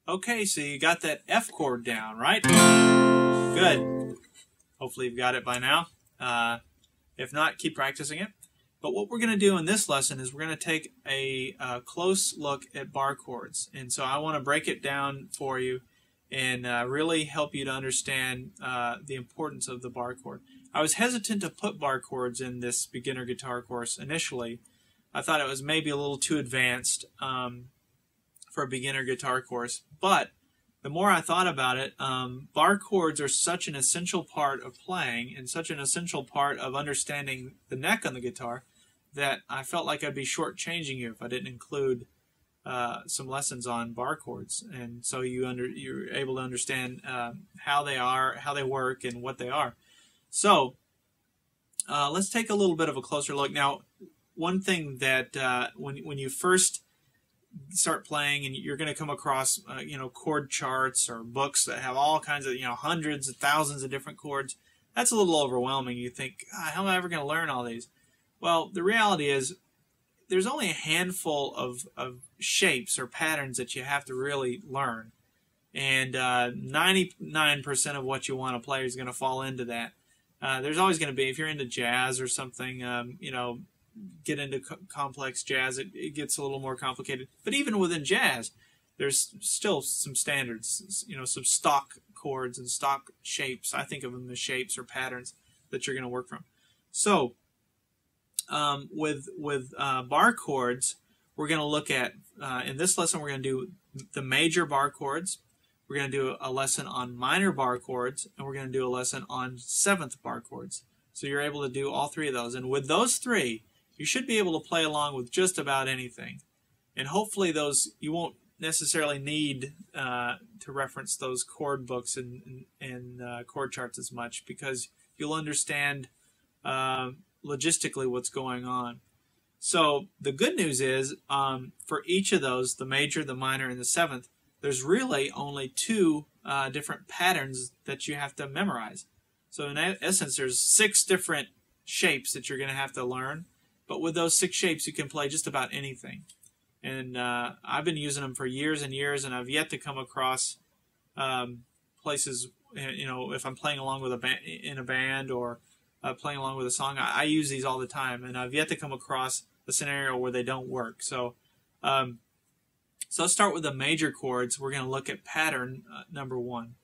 Okay, so you got that F chord down, right? Good. Hopefully you've got it by now. If not, keep practicing it. But what we're going to do in this lesson is we're going to take a close look at bar chords. And so I want to break it down for you and really help you to understand the importance of the bar chord. I was hesitant to put bar chords in this beginner guitar course initially. I thought it was maybe a little too advanced for a beginner guitar course. But the more I thought about it, bar chords are such an essential part of playing and such an essential part of understanding the neck on the guitar that I felt like I'd be shortchanging you if I didn't include some lessons on bar chords. And so you're able to understand how they are, how they work, and what they are. So let's take a little bit of a closer look. Now, one thing that when you first start playing and you're going to come across chord charts or books that have all kinds of hundreds of thousands of different chords, that's a little overwhelming. You think, how am I ever going to learn all these? Well, the reality is there's only a handful of shapes or patterns that you have to really learn, and 99% of what you want to play is going to fall into that. There's always going to be, if you're into jazz or something, get into complex jazz, it gets a little more complicated. But even within jazz, there's still some standards, some stock chords and stock shapes. I think of them as shapes or patterns that you're going to work from. So with bar chords, we're going to look at, in this lesson, we're going to do the major bar chords. We're going to do a lesson on minor bar chords, and we're going to do a lesson on seventh bar chords. So you're able to do all three of those. And with those three, you should be able to play along with just about anything. And hopefully those, you won't necessarily need to reference those chord books and chord charts as much, because you'll understand logistically what's going on. So the good news is for each of those, the major, the minor, and the seventh, there's really only two different patterns that you have to memorize. So in essence, there's 6 different shapes that you're going to have to learn. But with those 6 shapes, you can play just about anything. And I've been using them for years and years, and I've yet to come across places, if I'm playing along with in a band or playing along with a song, I use these all the time, and I've yet to come across a scenario where they don't work. So, so let's start with the major chords. We're going to look at pattern number 1.